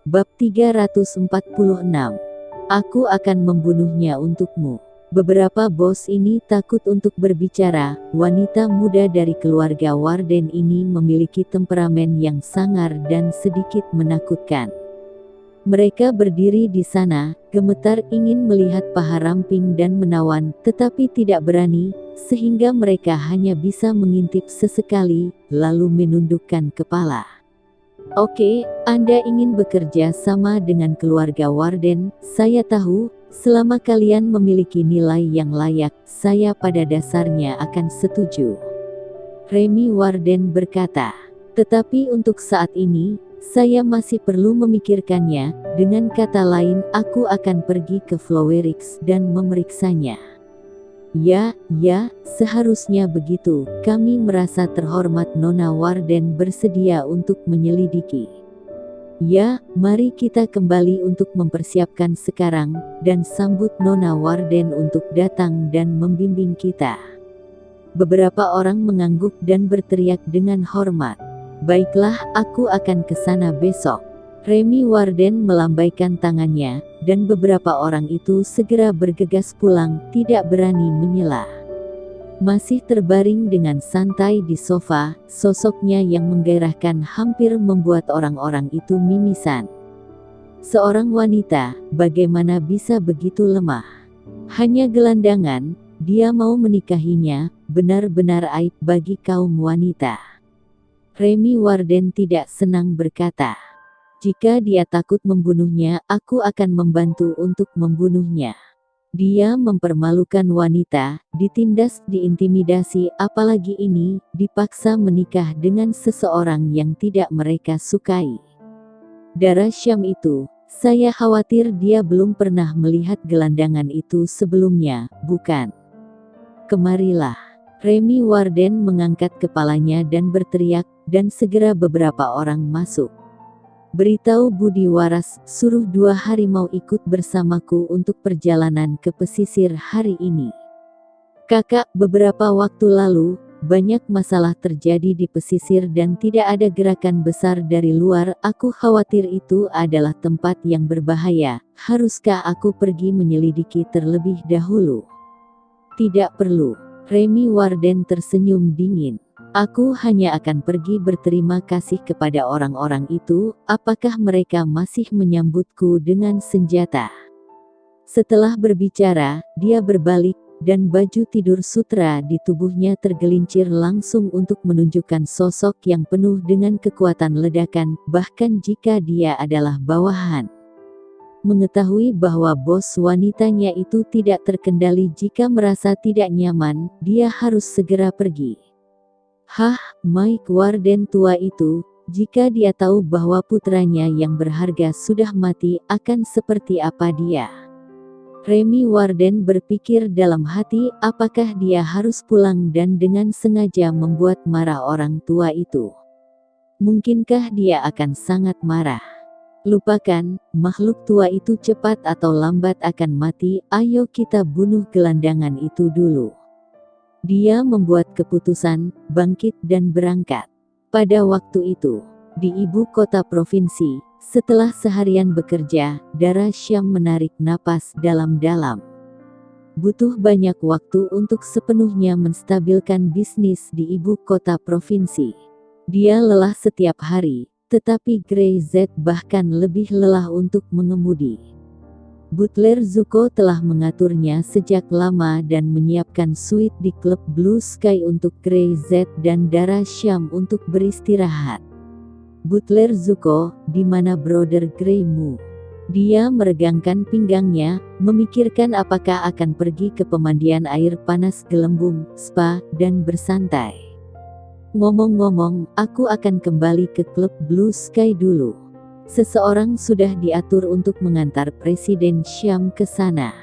Bab 346. Aku akan membunuhnya untukmu. Beberapa bos ini takut untuk berbicara. Wanita muda dari keluarga Warden ini memiliki temperamen yang sangar dan sedikit menakutkan. Mereka berdiri di sana, gemetar ingin melihat paha ramping dan menawan, tetapi tidak berani, sehingga mereka hanya bisa mengintip sesekali, lalu menundukkan kepala. Oke, Anda ingin bekerja sama dengan keluarga Warden, saya tahu, selama kalian memiliki nilai yang layak, saya pada dasarnya akan setuju. Remy Warden berkata, tetapi untuk saat ini, saya masih perlu memikirkannya, dengan kata lain, aku akan pergi ke Flowerix dan memeriksanya. Ya, seharusnya begitu. Kami merasa terhormat. Nona Warden bersedia untuk menyelidiki. Ya, mari kita kembali untuk mempersiapkan sekarang, dan sambut Nona Warden untuk datang dan membimbing kita. Beberapa orang mengangguk dan berteriak dengan hormat. Baiklah, aku akan ke sana besok. Remy Warden melambaikan tangannya, dan beberapa orang itu segera bergegas pulang, tidak berani menyela. Masih terbaring dengan santai di sofa, sosoknya yang menggairahkan hampir membuat orang-orang itu mimisan. Seorang wanita, bagaimana bisa begitu lemah? Hanya gelandangan, dia mau menikahinya, benar-benar aib bagi kaum wanita. Remy Warden tidak senang berkata. Jika dia takut membunuhnya, aku akan membantu untuk membunuhnya. Dia mempermalukan wanita, ditindas, diintimidasi, apalagi ini, dipaksa menikah dengan seseorang yang tidak mereka sukai. Darah Syam itu, saya khawatir dia belum pernah melihat gelandangan itu sebelumnya, bukan? Kemarilah. Remy Warden mengangkat kepalanya dan berteriak, dan segera beberapa orang masuk. Beritahu Budi Waras, suruh 2 harimau ikut bersamaku untuk perjalanan ke pesisir hari ini. Kakak, beberapa waktu lalu, banyak masalah terjadi di pesisir dan tidak ada gerakan besar dari luar. Aku khawatir itu adalah tempat yang berbahaya. Haruskah aku pergi menyelidiki terlebih dahulu? Tidak perlu. Remy Warden tersenyum dingin. Aku hanya akan pergi berterima kasih kepada orang-orang itu, apakah mereka masih menyambutku dengan senjata. Setelah berbicara, dia berbalik, dan baju tidur sutra di tubuhnya tergelincir langsung untuk menunjukkan sosok yang penuh dengan kekuatan ledakan, bahkan jika dia adalah bawahan. Mengetahui bahwa bos wanitanya itu tidak terkendali jika merasa tidak nyaman, dia harus segera pergi. Hah, Mike Warden tua itu, jika dia tahu bahwa putranya yang berharga sudah mati, akan seperti apa dia? Remy Warden berpikir dalam hati, apakah dia harus pulang dan dengan sengaja membuat marah orang tua itu? Mungkinkah dia akan sangat marah? Lupakan, makhluk tua itu cepat atau lambat akan mati, ayo kita bunuh gelandangan itu dulu. Dia membuat keputusan, bangkit dan berangkat. Pada waktu itu, di ibu kota provinsi, setelah seharian bekerja, Darah Syam menarik napas dalam-dalam. Butuh banyak waktu untuk sepenuhnya menstabilkan bisnis di ibu kota provinsi. Dia lelah setiap hari, tetapi Grey Z bahkan lebih lelah untuk mengemudi. Butler Zuko telah mengaturnya sejak lama dan menyiapkan suite di klub Blue Sky untuk Grey Z dan Darah Syam untuk beristirahat. Butler Zuko, di mana Brother Greymu? Dia meregangkan pinggangnya, memikirkan apakah akan pergi ke pemandian air panas gelembung, spa, dan bersantai. Ngomong-ngomong, aku akan kembali ke klub Blue Sky dulu. Seseorang sudah diatur untuk mengantar Presiden Syam ke sana.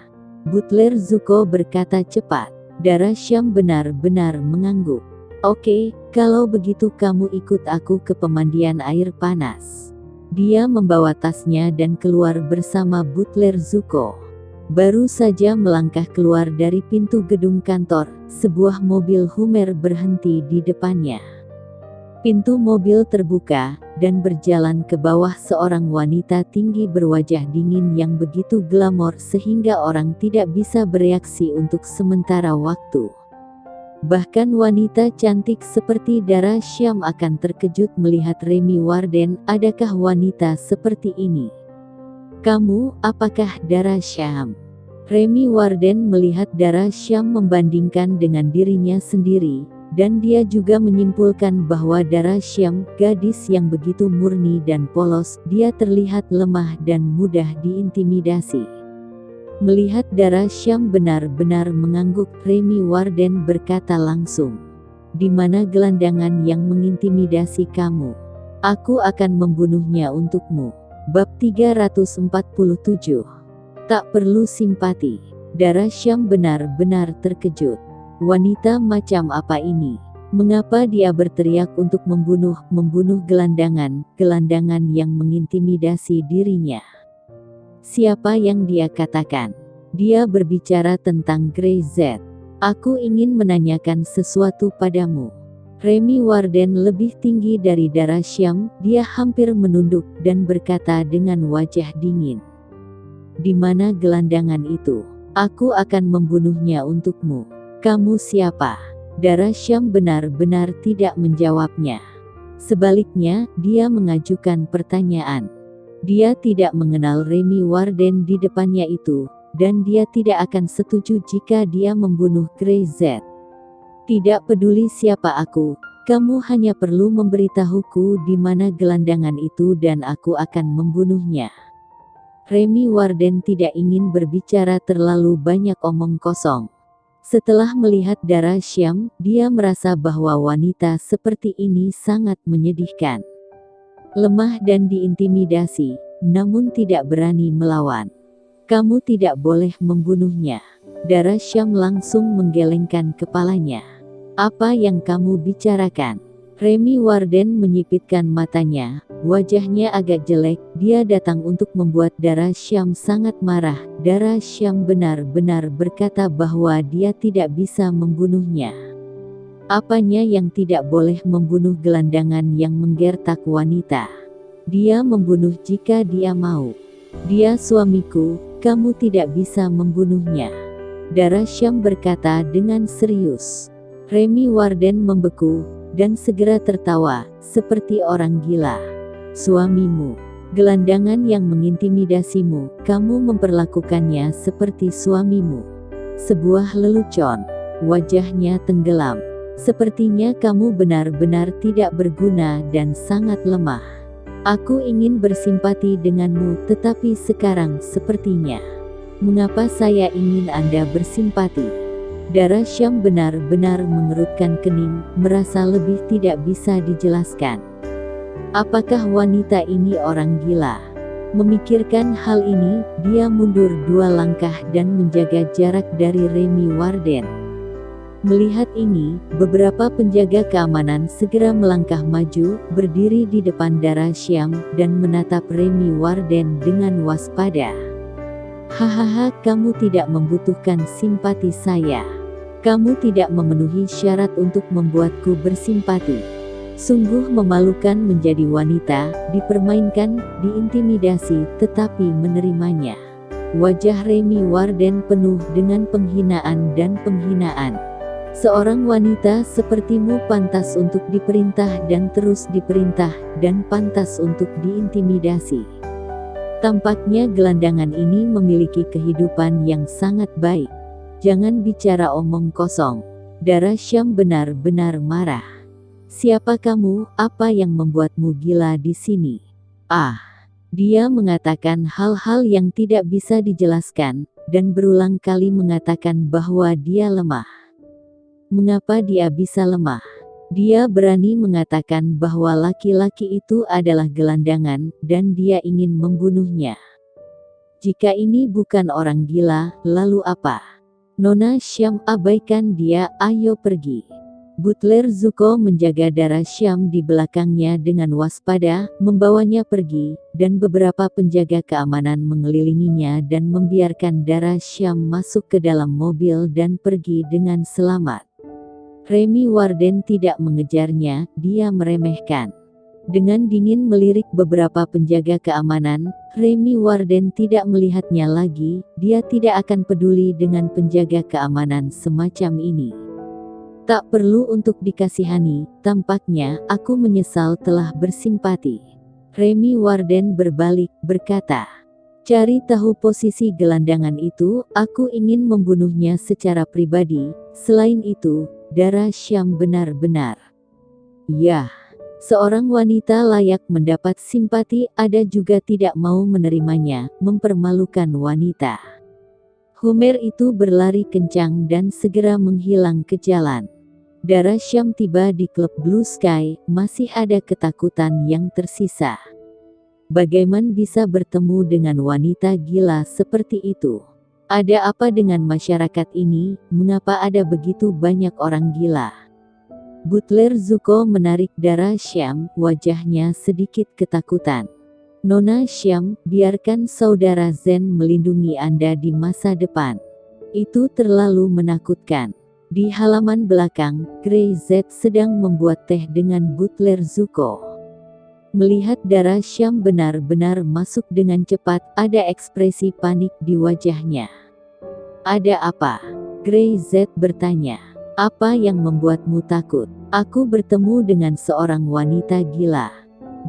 Butler Zuko berkata cepat. Darah Syam benar-benar mengangguk. Oke, kalau begitu kamu ikut aku ke pemandian air panas. Dia membawa tasnya dan keluar bersama Butler Zuko. Baru saja melangkah keluar dari pintu gedung kantor, sebuah mobil Hummer berhenti di depannya. Pintu mobil terbuka, dan berjalan ke bawah seorang wanita tinggi berwajah dingin yang begitu glamor sehingga orang tidak bisa bereaksi untuk sementara waktu. Bahkan wanita cantik seperti Dara Syam akan terkejut melihat Remy Warden. Adakah wanita seperti ini? Kamu, apakah Dara Syam? Remy Warden melihat Dara Syam membandingkan dengan dirinya sendiri, dan dia juga menyimpulkan bahwa Dara Syam, gadis yang begitu murni dan polos, dia terlihat lemah dan mudah diintimidasi. Melihat Dara Syam benar-benar mengangguk, Remy Warden berkata langsung, "Di mana gelandangan yang mengintimidasi kamu? Aku akan membunuhnya untukmu." Bab 347. Tak perlu simpati. Dara Syam benar-benar terkejut. Wanita macam apa ini? Mengapa dia berteriak untuk membunuh gelandangan yang mengintimidasi dirinya? Siapa yang dia katakan? Dia berbicara tentang Grey Z. Aku ingin menanyakan sesuatu padamu. Remy Warden lebih tinggi dari Dara Syam, dia hampir menunduk dan berkata dengan wajah dingin. Di mana gelandangan itu? Aku akan membunuhnya untukmu. Kamu siapa? Dara Syam benar-benar tidak menjawabnya. Sebaliknya, dia mengajukan pertanyaan. Dia tidak mengenal Remy Warden di depannya itu, dan dia tidak akan setuju jika dia membunuh Grey Z. Tidak peduli siapa aku, kamu hanya perlu memberitahuku di mana gelandangan itu dan aku akan membunuhnya. Remy Warden tidak ingin berbicara terlalu banyak omong kosong. Setelah melihat Dara Syam, dia merasa bahwa wanita seperti ini sangat menyedihkan. Lemah dan diintimidasi, namun tidak berani melawan. Kamu tidak boleh membunuhnya. Dara Syam langsung menggelengkan kepalanya. Apa yang kamu bicarakan? Remy Warden menyipitkan matanya, wajahnya agak jelek. Dia datang untuk membuat Dara Syam sangat marah. Dara Syam benar-benar berkata bahwa dia tidak bisa membunuhnya. Apanya yang tidak boleh membunuh gelandangan yang menggertak wanita? Dia membunuh jika dia mau. Dia suamiku, kamu tidak bisa membunuhnya. Dara Syam berkata dengan serius. Remy Warden membeku, dan segera tertawa, seperti orang gila. Suamimu, gelandangan yang mengintimidasimu, kamu memperlakukannya seperti suamimu. Sebuah lelucon. Wajahnya tenggelam. Sepertinya kamu benar-benar tidak berguna dan sangat lemah. Aku ingin bersimpati denganmu, tetapi sekarang sepertinya. Mengapa saya ingin Anda bersimpati? Dara Syam benar-benar mengerutkan kening, merasa lebih tidak bisa dijelaskan. Apakah wanita ini orang gila? Memikirkan hal ini, dia mundur 2 langkah dan menjaga jarak dari Remy Warden. Melihat ini, beberapa penjaga keamanan segera melangkah maju, berdiri di depan Dara Syam, dan menatap Remy Warden dengan waspada. Hahaha, kamu tidak membutuhkan simpati saya. Kamu tidak memenuhi syarat untuk membuatku bersimpati. Sungguh memalukan menjadi wanita, dipermainkan, diintimidasi, tetapi menerimanya. Wajah Remy Warden penuh dengan penghinaan dan penghinaan. Seorang wanita sepertimu pantas untuk diperintah dan terus diperintah, dan pantas untuk diintimidasi. Tampaknya gelandangan ini memiliki kehidupan yang sangat baik. Jangan bicara omong kosong. Dara Syam benar-benar marah. Siapa kamu? Apa yang membuatmu gila di sini? Dia mengatakan hal-hal yang tidak bisa dijelaskan, dan berulang kali mengatakan bahwa dia lemah. Mengapa dia bisa lemah? Dia berani mengatakan bahwa laki-laki itu adalah gelandangan, dan dia ingin membunuhnya. Jika ini bukan orang gila, lalu apa? Nona Syam, abaikan dia, ayo pergi. Butler Zuko menjaga Dara Syam di belakangnya dengan waspada, membawanya pergi, dan beberapa penjaga keamanan mengelilinginya dan membiarkan Dara Syam masuk ke dalam mobil dan pergi dengan selamat. Remy Warden tidak mengejarnya, dia meremehkan. Dengan dingin melirik beberapa penjaga keamanan, Remy Warden tidak melihatnya lagi, dia tidak akan peduli dengan penjaga keamanan semacam ini. Tak perlu untuk dikasihani, tampaknya aku menyesal telah bersimpati. Remy Warden berbalik, berkata. Cari tahu posisi gelandangan itu, aku ingin membunuhnya secara pribadi, selain itu, darah Syam benar-benar. Yah. Seorang wanita layak mendapat simpati, ada juga tidak mau menerimanya, mempermalukan wanita. Homer itu berlari kencang dan segera menghilang ke jalan. Darah Syam tiba di klub Blue Sky, masih ada ketakutan yang tersisa. Bagaimana bisa bertemu dengan wanita gila seperti itu? Ada apa dengan masyarakat ini, mengapa ada begitu banyak orang gila? Butler Zuko menarik darah Syam, wajahnya sedikit ketakutan. Nona Syam, biarkan saudara Zen melindungi Anda di masa depan. Itu terlalu menakutkan. Di halaman belakang, Grey Z sedang membuat teh dengan Butler Zuko. Melihat darah Syam benar-benar masuk dengan cepat, ada ekspresi panik di wajahnya. Ada apa? Grey Z bertanya. Apa yang membuatmu takut? Aku bertemu dengan seorang wanita gila.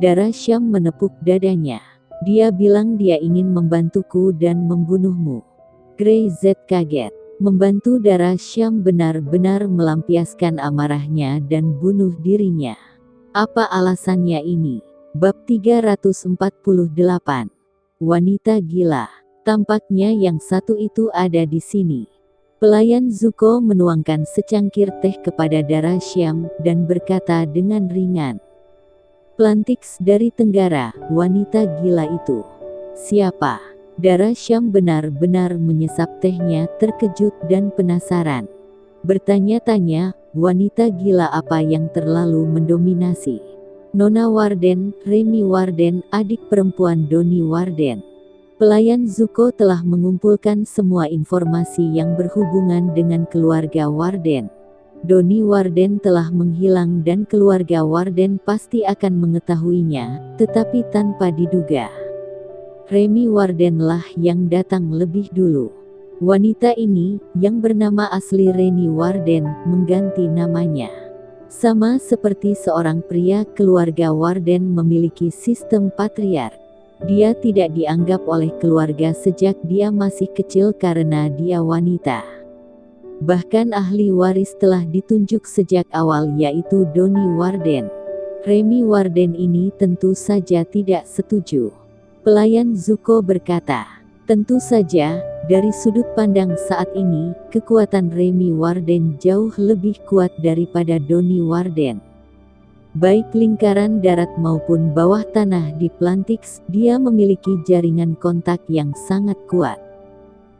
Darah Syam menepuk dadanya. Dia bilang dia ingin membantuku dan membunuhmu. Grey Z kaget. Membantu darah Syam benar-benar melampiaskan amarahnya dan bunuh dirinya. Apa alasannya ini? Bab 348. Wanita gila. Tampaknya yang satu itu ada di sini. Pelayan Zuko menuangkan secangkir teh kepada darah Syam, dan berkata dengan ringan. Plantix dari Tenggara, wanita gila itu. Siapa? Darah Syam benar-benar menyesap tehnya, terkejut dan penasaran. Bertanya-tanya, wanita gila apa yang terlalu mendominasi? Nona Warden, Remy Warden, adik perempuan Donnie Warden. Pelayan Zuko telah mengumpulkan semua informasi yang berhubungan dengan keluarga Warden. Donnie Warden telah menghilang dan keluarga Warden pasti akan mengetahuinya, tetapi tanpa diduga. Remy Warden lah yang datang lebih dulu. Wanita ini, yang bernama asli Remy Warden, mengganti namanya. Sama seperti seorang pria, keluarga Warden memiliki sistem patriark. Dia tidak dianggap oleh keluarga sejak dia masih kecil karena dia wanita. Bahkan ahli waris telah ditunjuk sejak awal, yaitu Donnie Warden. Remy Warden ini tentu saja tidak setuju. Pelayan Zuko berkata, tentu saja, dari sudut pandang saat ini, kekuatan Remy Warden jauh lebih kuat daripada Donnie Warden. Baik lingkaran darat maupun bawah tanah di Plantix, dia memiliki jaringan kontak yang sangat kuat.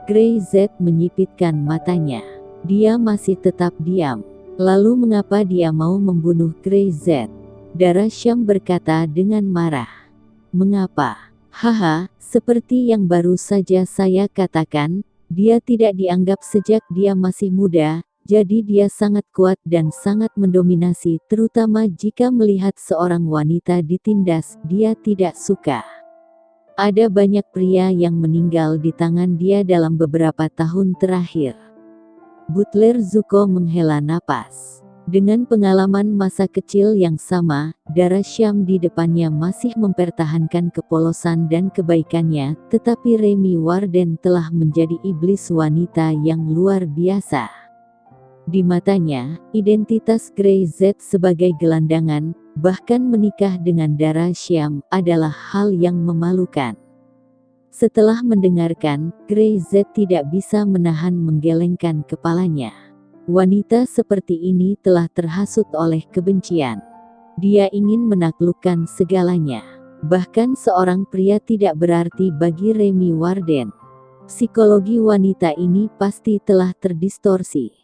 Grey Z menyipitkan matanya. Dia masih tetap diam. Lalu mengapa dia mau membunuh Grey Z? Darah Syam berkata dengan marah. Mengapa? Haha, seperti yang baru saja saya katakan, dia tidak dianggap sejak dia masih muda. Jadi dia sangat kuat dan sangat mendominasi, terutama jika melihat seorang wanita ditindas, dia tidak suka. Ada banyak pria yang meninggal di tangan dia dalam beberapa tahun terakhir. Butler Zuko menghela napas. Dengan pengalaman masa kecil yang sama, darah Syam di depannya masih mempertahankan kepolosan dan kebaikannya, tetapi Remy Warden telah menjadi iblis wanita yang luar biasa. Di matanya, identitas Grey Z sebagai gelandangan, bahkan menikah dengan darah Syam, adalah hal yang memalukan. Setelah mendengarkan, Grey Z tidak bisa menahan menggelengkan kepalanya. Wanita seperti ini telah terhasut oleh kebencian. Dia ingin menaklukkan segalanya. Bahkan seorang pria tidak berarti bagi Remy Warden. Psikologi wanita ini pasti telah terdistorsi.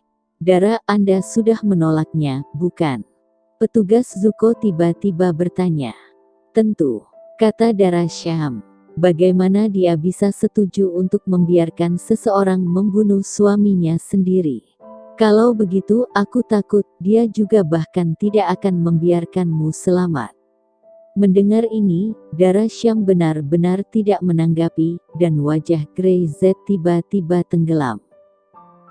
Darah, Anda sudah menolaknya, bukan? Petugas Zuko tiba-tiba bertanya. Tentu, kata darah Syam. Bagaimana dia bisa setuju untuk membiarkan seseorang membunuh suaminya sendiri? Kalau begitu, aku takut dia juga bahkan tidak akan membiarkanmu selamat. Mendengar ini, Dara Syam benar-benar tidak menanggapi, dan wajah Grey Z tiba-tiba tenggelam.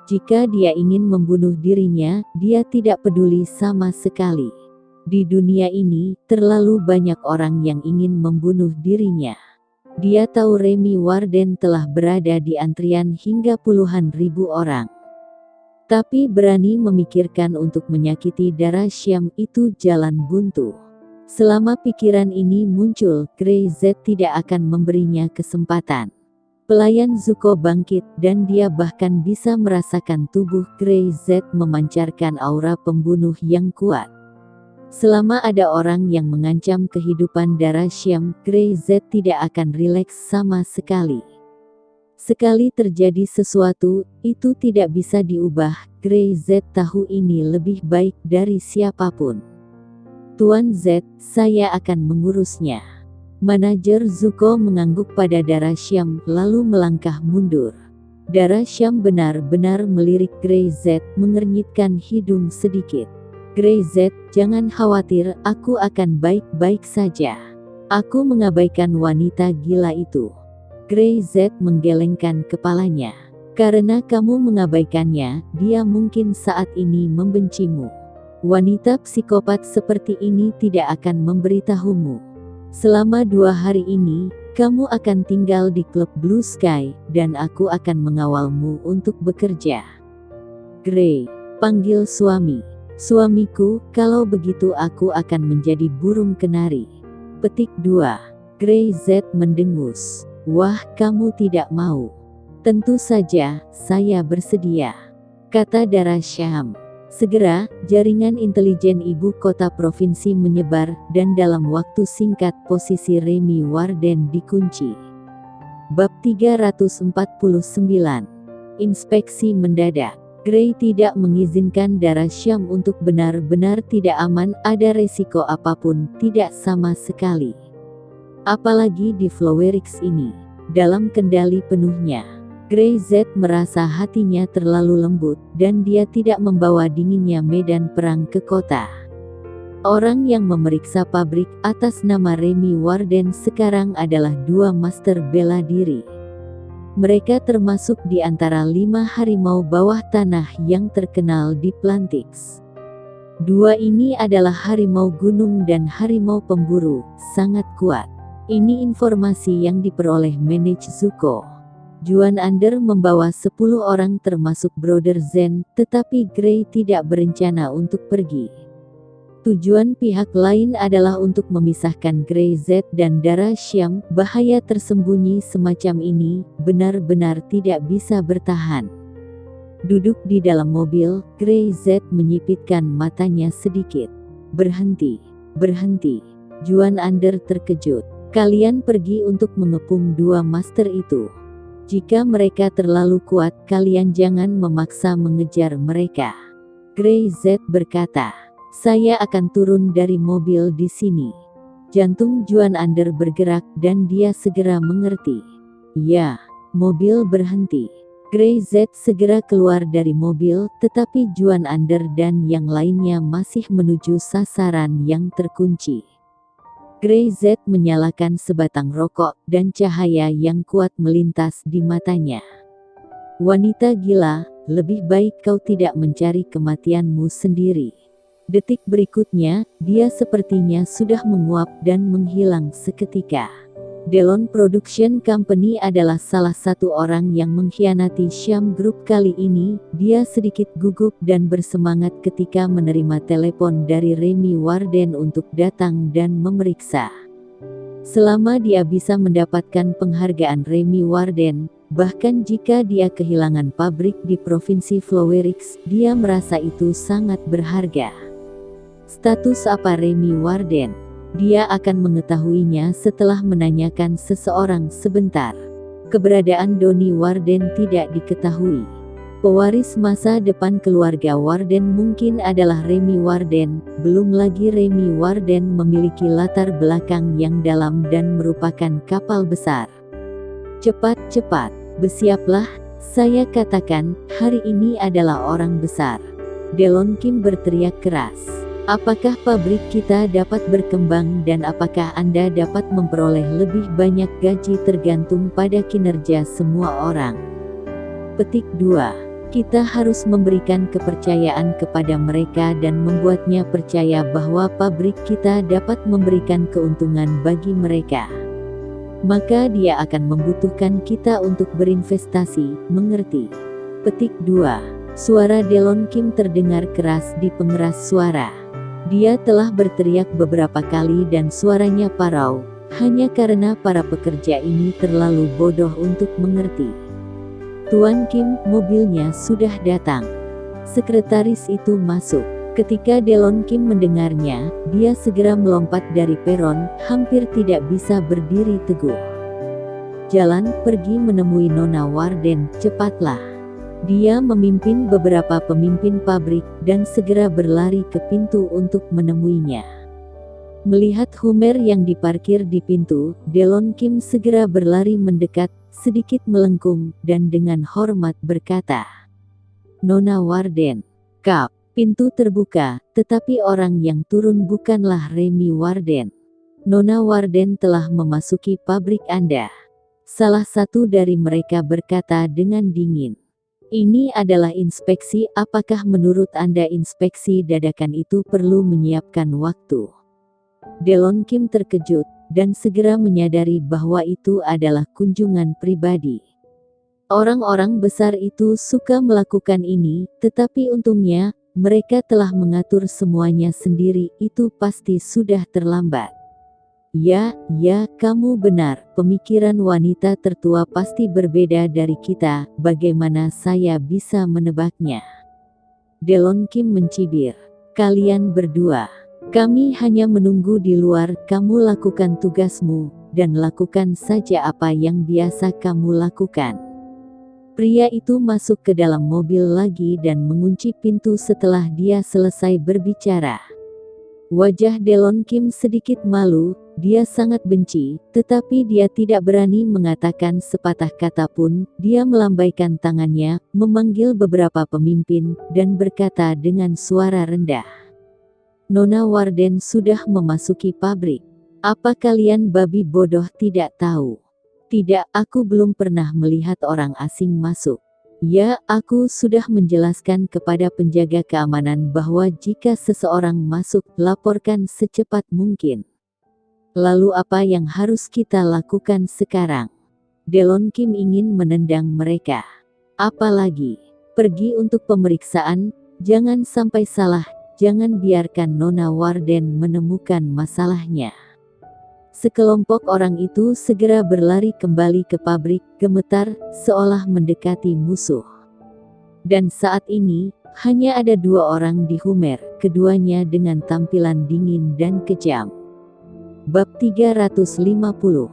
Jika dia ingin membunuh dirinya, dia tidak peduli sama sekali. Di dunia ini, terlalu banyak orang yang ingin membunuh dirinya. Dia tahu Remy Warden telah berada di antrian hingga puluhan ribu orang. Tapi berani memikirkan untuk menyakiti Dara Syam itu jalan buntu. Selama pikiran ini muncul, Grey Z tidak akan memberinya kesempatan. Pelayan Zuko bangkit dan dia bahkan bisa merasakan tubuh Grey Z memancarkan aura pembunuh yang kuat. Selama ada orang yang mengancam kehidupan Dara Syam, Grey Z tidak akan rileks sama sekali. Sekali terjadi sesuatu, itu tidak bisa diubah. Grey Z tahu ini lebih baik dari siapapun. Tuan Z, saya akan mengurusnya. Manajer Zuko mengangguk pada Dara Syam, lalu melangkah mundur. Dara Syam benar-benar melirik Grey Z, mengernyitkan hidung sedikit. Grey Z, jangan khawatir, aku akan baik-baik saja. Aku mengabaikan wanita gila itu. Grey Z menggelengkan kepalanya. Karena kamu mengabaikannya, dia mungkin saat ini membencimu. Wanita psikopat seperti ini tidak akan memberitahumu. Selama 2 hari ini, kamu akan tinggal di klub Blue Sky, dan aku akan mengawalmu untuk bekerja. Grey, panggil suami. Suamiku, kalau begitu aku akan menjadi burung kenari. Petik 2. Grey Z mendengus. Wah, kamu tidak mau. Tentu saja, saya bersedia, kata Dara Syam. Segera, jaringan intelijen ibu kota provinsi menyebar, dan dalam waktu singkat posisi Remy Warden dikunci. Bab 349. Inspeksi mendadak. Grey tidak mengizinkan Dara Syam untuk benar-benar tidak aman, ada resiko apapun, tidak sama sekali. Apalagi di Flowerix ini, dalam kendali penuhnya. Grey Z merasa hatinya terlalu lembut, dan dia tidak membawa dinginnya medan perang ke kota. Orang yang memeriksa pabrik atas nama Remy Warden sekarang adalah 2 master bela diri. Mereka termasuk di antara 5 harimau bawah tanah yang terkenal di Plantix. 2 ini adalah harimau gunung dan harimau pemburu, sangat kuat. Ini informasi yang diperoleh Manage Zuko. Juan Under membawa 10 orang termasuk Brother Zen, tetapi Grey tidak berencana untuk pergi. Tujuan pihak lain adalah untuk memisahkan Grey Z dan Dara Syam. Bahaya tersembunyi semacam ini benar-benar tidak bisa bertahan. Duduk di dalam mobil, Grey Z menyipitkan matanya sedikit. Berhenti, berhenti. Juan Under terkejut. Kalian pergi untuk mengepung 2 master itu. Jika mereka terlalu kuat, kalian jangan memaksa mengejar mereka. Grey Z berkata, saya akan turun dari mobil di sini. Jantung Juan Under bergerak dan dia segera mengerti. Ya, mobil berhenti. Grey Z segera keluar dari mobil, tetapi Juan Under dan yang lainnya masih menuju sasaran yang terkunci. Grey Z menyalakan sebatang rokok, dan cahaya yang kuat melintas di matanya. Wanita gila, lebih baik kau tidak mencari kematianmu sendiri. Detik berikutnya, dia sepertinya sudah menguap dan menghilang seketika. Delon Production Company adalah salah satu orang yang mengkhianati Syam Group kali ini. Dia sedikit gugup dan bersemangat ketika menerima telepon dari Remy Warden untuk datang dan memeriksa. Selama dia bisa mendapatkan penghargaan Remy Warden, bahkan jika dia kehilangan pabrik di Provinsi Flowerix, dia merasa itu sangat berharga. Status apa Remy Warden? Dia akan mengetahuinya setelah menanyakan seseorang sebentar. Keberadaan Donnie Warden tidak diketahui. Pewaris masa depan keluarga Warden mungkin adalah Remy Warden, belum lagi Remy Warden memiliki latar belakang yang dalam dan merupakan kapal besar. Cepat-cepat, bersiaplah, Saya katakan, hari ini adalah orang besar. Delon Kim berteriak keras. Apakah pabrik kita dapat berkembang dan apakah Anda dapat memperoleh lebih banyak gaji tergantung pada kinerja semua orang? Petik 2. Kita harus memberikan kepercayaan kepada mereka dan membuatnya percaya bahwa pabrik kita dapat memberikan keuntungan bagi mereka. Maka dia akan membutuhkan kita untuk berinvestasi, mengerti? Petik 2. Suara Delon Kim terdengar keras di pengeras suara. Dia telah berteriak beberapa kali dan suaranya parau, hanya karena para pekerja ini terlalu bodoh untuk mengerti. Tuan Kim, mobilnya sudah datang. Sekretaris itu masuk. Ketika Delon Kim mendengarnya, dia segera melompat dari peron, hampir tidak bisa berdiri teguh. Jalan, pergi menemui Nona Warden, cepatlah. Dia memimpin beberapa pemimpin pabrik, dan segera berlari ke pintu untuk menemuinya. Melihat Hummer yang diparkir di pintu, Delon Kim segera berlari mendekat, sedikit melengkung, dan dengan hormat berkata, "Nona Warden." Kap. Pintu terbuka, tetapi orang yang turun bukanlah Remy Warden. "Nona Warden telah memasuki pabrik Anda." Salah satu dari mereka berkata dengan dingin. "Ini adalah inspeksi, apakah menurut Anda inspeksi dadakan itu perlu menyiapkan waktu?" Delon Kim terkejut, dan segera menyadari bahwa itu adalah kunjungan pribadi. Orang-orang besar itu suka melakukan ini, tetapi untungnya, mereka telah mengatur semuanya sendiri, itu pasti sudah terlambat. Ya, kamu benar, pemikiran wanita tertua pasti berbeda dari kita, bagaimana saya bisa menebaknya? Delon Kim mencibir. "Kalian berdua. Kami hanya menunggu di luar, kamu lakukan tugasmu, dan lakukan saja apa yang biasa kamu lakukan." Pria itu masuk ke dalam mobil lagi dan mengunci pintu setelah dia selesai berbicara. Wajah Delon Kim sedikit malu, dia sangat benci, tetapi dia tidak berani mengatakan sepatah kata pun. Dia melambaikan tangannya, memanggil beberapa pemimpin, dan berkata dengan suara rendah, "Nona Warden sudah memasuki pabrik. Apa kalian babi bodoh tidak tahu?" "Tidak, aku belum pernah melihat orang asing masuk." "Ya, aku sudah menjelaskan kepada penjaga keamanan bahwa jika seseorang masuk, laporkan secepat mungkin. Lalu apa yang harus kita lakukan sekarang?" Delon Kim ingin menendang mereka. "Apa lagi? Pergi untuk pemeriksaan, jangan sampai salah. Jangan biarkan Nona Warden menemukan masalahnya." Sekelompok orang itu segera berlari kembali ke pabrik, gemetar, seolah mendekati musuh. Dan saat ini, hanya ada 2 orang di Hummer, keduanya dengan tampilan dingin dan kejam. Bab 350.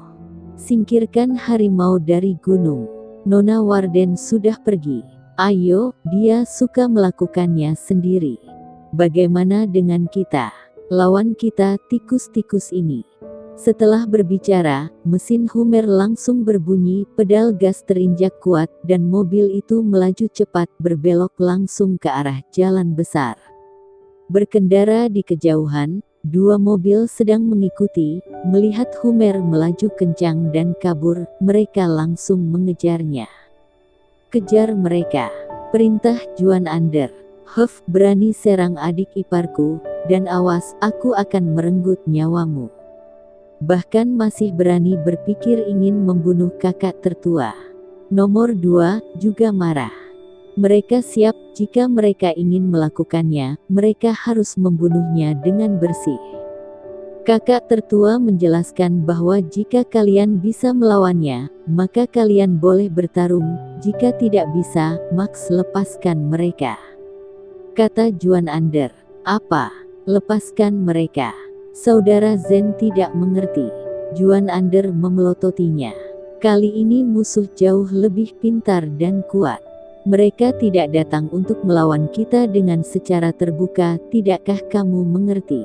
Singkirkan harimau dari gunung. Nona Warden sudah pergi. Ayo, dia suka melakukannya sendiri. Bagaimana dengan kita? Lawan kita tikus-tikus ini. Setelah berbicara, mesin Hummer langsung berbunyi, pedal gas terinjak kuat, dan mobil itu melaju cepat berbelok langsung ke arah jalan besar. Berkendara di kejauhan, 2 mobil sedang mengikuti. Melihat Hummer melaju kencang dan kabur, mereka langsung mengejarnya. "Kejar mereka," perintah Juan Ander. "Huff, berani serang adik iparku, dan awas, aku akan merenggut nyawamu. Bahkan masih berani berpikir ingin membunuh kakak tertua." Nomor 2 juga marah. Mereka siap, jika mereka ingin melakukannya, mereka harus membunuhnya dengan bersih. Kakak tertua menjelaskan bahwa jika kalian bisa melawannya, maka kalian boleh bertarung, jika tidak bisa, Max lepaskan mereka. Kata Juan Ander. "Apa? Lepaskan mereka?" Saudara Zen tidak mengerti. Juan Ander memelototinya. "Kali ini musuh jauh lebih pintar dan kuat. Mereka tidak datang untuk melawan kita dengan secara terbuka, tidakkah kamu mengerti?"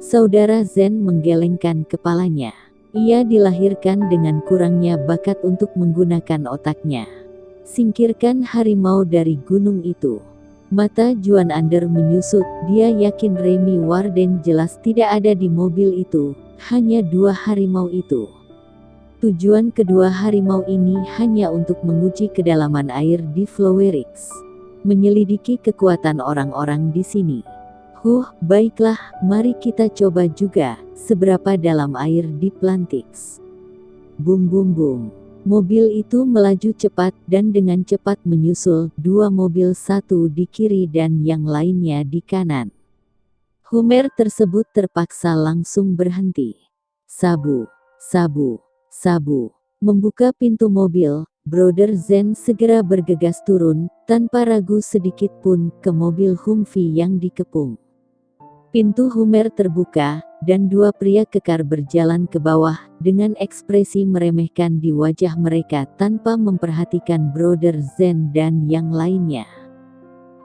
Saudara Zen menggelengkan kepalanya. Ia dilahirkan dengan kurangnya bakat untuk menggunakan otaknya. Singkirkan harimau dari gunung itu. Mata Juan Ander menyusut, dia yakin Remy Warden jelas tidak ada di mobil itu, hanya 2 harimau itu. Tujuan kedua harimau ini hanya untuk menguji kedalaman air di Flowerix. Menyelidiki kekuatan orang-orang di sini. Baiklah, mari kita coba juga, seberapa dalam air di Plantix. Bum bum bum. Mobil itu melaju cepat dan dengan cepat menyusul 2 mobil, satu di kiri dan yang lainnya di kanan. Hummer tersebut terpaksa langsung berhenti. Sabu, sabu, sabu. Membuka pintu mobil, Brother Zen segera bergegas turun, tanpa ragu sedikit pun, ke mobil Humvee yang dikepung. Pintu Hummer terbuka, dan 2 pria kekar berjalan ke bawah, dengan ekspresi meremehkan di wajah mereka tanpa memperhatikan Brother Zen dan yang lainnya.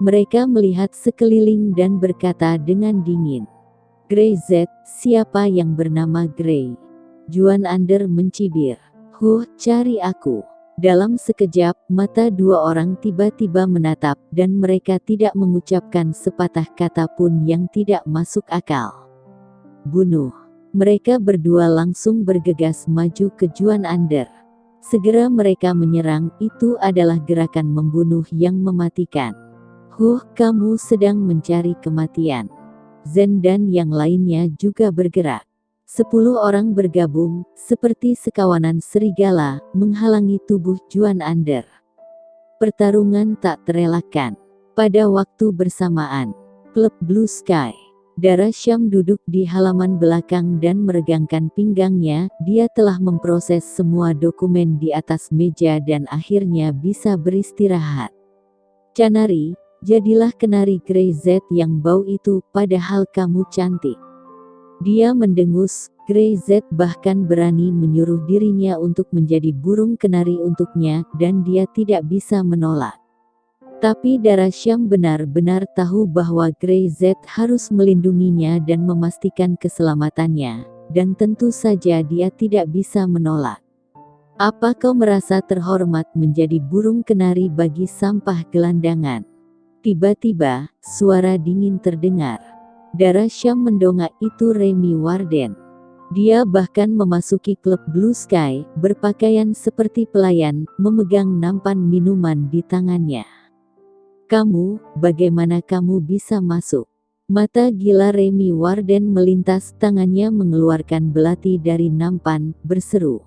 Mereka melihat sekeliling dan berkata dengan dingin, "Grey Z, siapa yang bernama Grey?" Juan Ander mencibir, "Cari aku." Dalam sekejap, mata 2 orang tiba-tiba menatap, dan mereka tidak mengucapkan sepatah kata pun yang tidak masuk akal. Bunuh. Mereka berdua langsung bergegas maju ke Juan Ander. Segera mereka menyerang, itu adalah gerakan membunuh yang mematikan. Kamu sedang mencari kematian. Zen dan yang lainnya juga bergerak. 10 orang bergabung, seperti sekawanan serigala, menghalangi tubuh Juan Ander. Pertarungan tak terelakkan. Pada waktu bersamaan, klub Blue Sky. Dara Syam duduk di halaman belakang dan meregangkan pinggangnya, dia telah memproses semua dokumen di atas meja dan akhirnya bisa beristirahat. "Canary, jadilah kenari Grey Z yang bau itu, padahal kamu cantik." Dia mendengus, Grey Z bahkan berani menyuruh dirinya untuk menjadi burung kenari untuknya, dan dia tidak bisa menolak. Tapi Dara Syam benar-benar tahu bahwa Grey Z harus melindunginya dan memastikan keselamatannya, dan tentu saja dia tidak bisa menolak. "Apa kau merasa terhormat menjadi burung kenari bagi sampah gelandangan?" Tiba-tiba, suara dingin terdengar. Dara Syam mendongak, itu Remy Warden. Dia bahkan memasuki klub Blue Sky, berpakaian seperti pelayan, memegang nampan minuman di tangannya. "Kamu, bagaimana kamu bisa masuk?" Mata gila Remy Warden melintas, tangannya mengeluarkan belati dari nampan, berseru,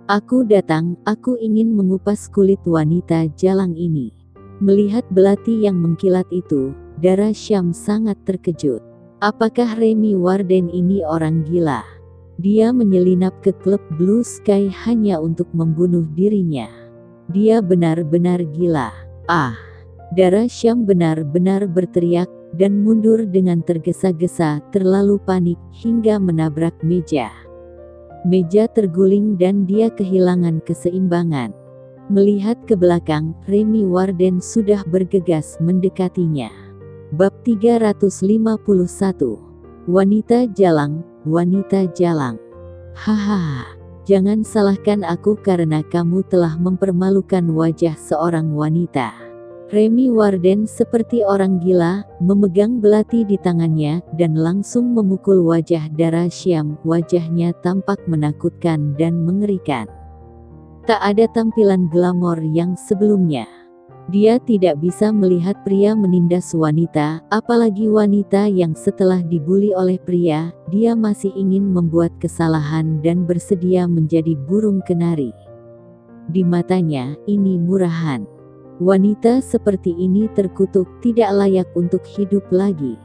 "Aku datang, aku ingin mengupas kulit wanita jalang ini." Melihat belati yang mengkilat itu, Dara Syam sangat terkejut. Apakah Remy Warden ini orang gila? Dia menyelinap ke klub Blue Sky hanya untuk membunuh dirinya. Dia benar-benar gila. Dara Syam benar-benar berteriak, dan mundur dengan tergesa-gesa, terlalu panik, hingga menabrak meja. Meja terguling dan dia kehilangan keseimbangan. Melihat ke belakang, Remy Warden sudah bergegas mendekatinya. Bab 351. Wanita jalang, wanita jalang. Hahaha. Jangan salahkan aku karena kamu telah mempermalukan wajah seorang wanita. Remy Warden seperti orang gila, memegang belati di tangannya, dan langsung memukul wajah Dara Syam. Wajahnya tampak menakutkan dan mengerikan. Tak ada tampilan glamor yang sebelumnya. Dia tidak bisa melihat pria menindas wanita, apalagi wanita yang setelah dibuli oleh pria, dia masih ingin membuat kesalahan dan bersedia menjadi burung kenari. Di matanya, ini murahan. Wanita seperti ini terkutuk, tidak layak untuk hidup lagi.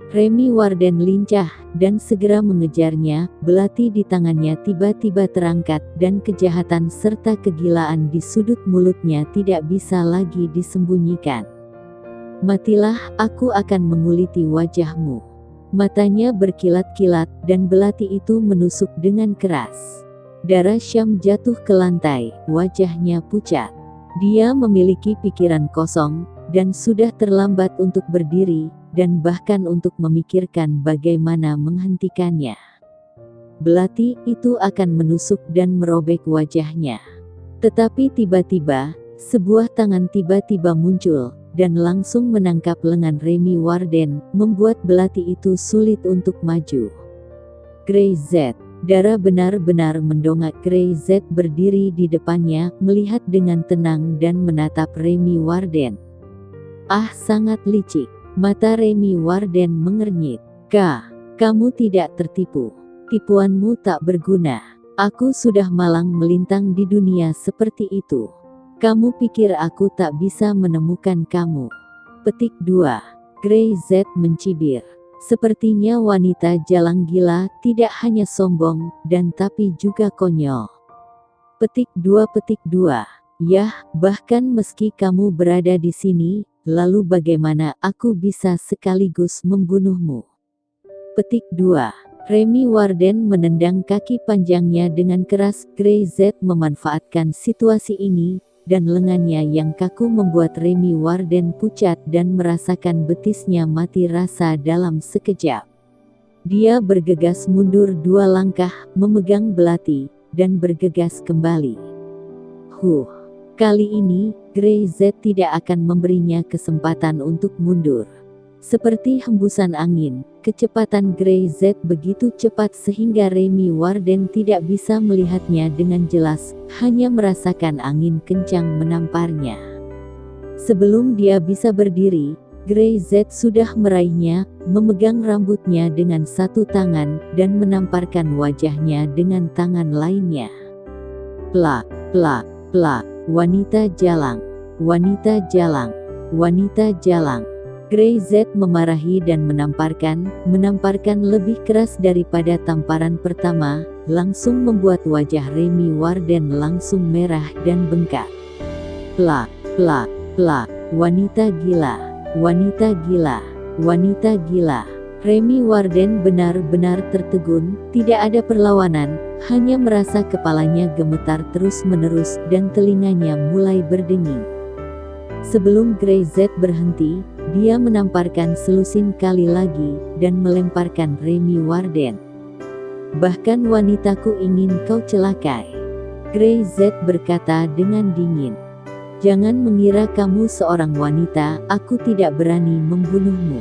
Remy Warden lincah, dan segera mengejarnya, belati di tangannya tiba-tiba terangkat, dan kejahatan serta kegilaan di sudut mulutnya tidak bisa lagi disembunyikan. "Matilah, aku akan menguliti wajahmu." Matanya berkilat-kilat, dan belati itu menusuk dengan keras. Dara Syam jatuh ke lantai, wajahnya pucat. Dia memiliki pikiran kosong, dan sudah terlambat untuk berdiri, dan bahkan untuk memikirkan bagaimana menghentikannya. Belati itu akan menusuk dan merobek wajahnya. Tetapi tiba-tiba, sebuah tangan tiba-tiba muncul dan langsung menangkap lengan Remy Warden, membuat belati itu sulit untuk maju. Grey Z. Dara benar-benar mendongak. Grey Z berdiri di depannya, melihat dengan tenang dan menatap Remy Warden. Ah, sangat licik. Mata Remy Warden mengernyit. Kamu tidak tertipu. Tipuanmu tak berguna. Aku sudah malang melintang di dunia seperti itu. Kamu pikir aku tak bisa menemukan kamu? Petik 2. Grey Z mencibir. Sepertinya wanita jalang gila tidak hanya sombong, dan tapi juga konyol. Petik 2. Yah, bahkan meski kamu berada di sini, lalu bagaimana aku bisa sekaligus membunuhmu? Petik 2. Remy Warden menendang kaki panjangnya dengan keras. Grey Z memanfaatkan situasi ini, dan lengannya yang kaku membuat Remy Warden pucat dan merasakan betisnya mati rasa dalam sekejap. Dia bergegas mundur 2 langkah, memegang belati, dan bergegas kembali. Kali ini, Grey Z tidak akan memberinya kesempatan untuk mundur. Seperti hembusan angin, kecepatan Grey Z begitu cepat sehingga Remy Warden tidak bisa melihatnya dengan jelas, hanya merasakan angin kencang menamparnya. Sebelum dia bisa berdiri, Grey Z sudah meraihnya, memegang rambutnya dengan satu tangan, dan menamparkan wajahnya dengan tangan lainnya. Plak, plak, plak. Wanita jalang, wanita jalang, wanita jalang. Grey Z memarahi dan menamparkan lebih keras daripada tamparan pertama, langsung membuat wajah Remy Warden langsung merah dan bengkak. Plak, plak, plak. Wanita gila, wanita gila, wanita gila. Remy Warden benar-benar tertegun, tidak ada perlawanan, hanya merasa kepalanya gemetar terus-menerus dan telinganya mulai berdenging. Sebelum Grey Z berhenti, dia menamparkan selusin kali lagi, dan melemparkan Remy Warden. Bahkan wanitaku ingin kau celakai. Grey Z berkata dengan dingin. Jangan mengira kamu seorang wanita, aku tidak berani membunuhmu.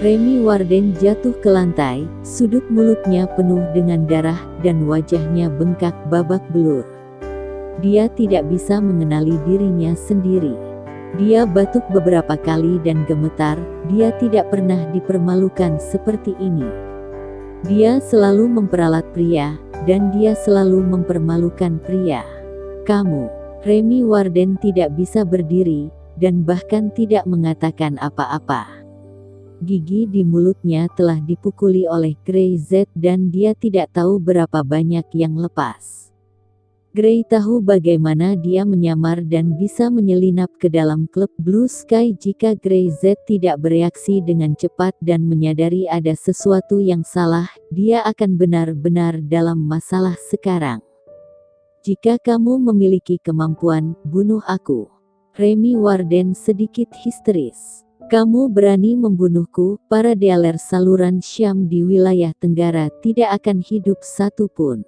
Remy Warden jatuh ke lantai, sudut mulutnya penuh dengan darah, dan wajahnya bengkak babak belur. Dia tidak bisa mengenali dirinya sendiri. Dia batuk beberapa kali dan gemetar, dia tidak pernah dipermalukan seperti ini. Dia selalu memperalat pria, dan dia selalu mempermalukan pria. Remy Warden tidak bisa berdiri, dan bahkan tidak mengatakan apa-apa. Gigi di mulutnya telah dipukuli oleh Grey Z dan dia tidak tahu berapa banyak yang lepas. Grey tahu bagaimana dia menyamar dan bisa menyelinap ke dalam klub Blue Sky jika Grey Z tidak bereaksi dengan cepat dan menyadari ada sesuatu yang salah, dia akan benar-benar dalam masalah sekarang. Jika kamu memiliki kemampuan, bunuh aku. Remy Warden sedikit histeris. Kamu berani membunuhku, para dealer saluran Syam di wilayah Tenggara tidak akan hidup satu pun.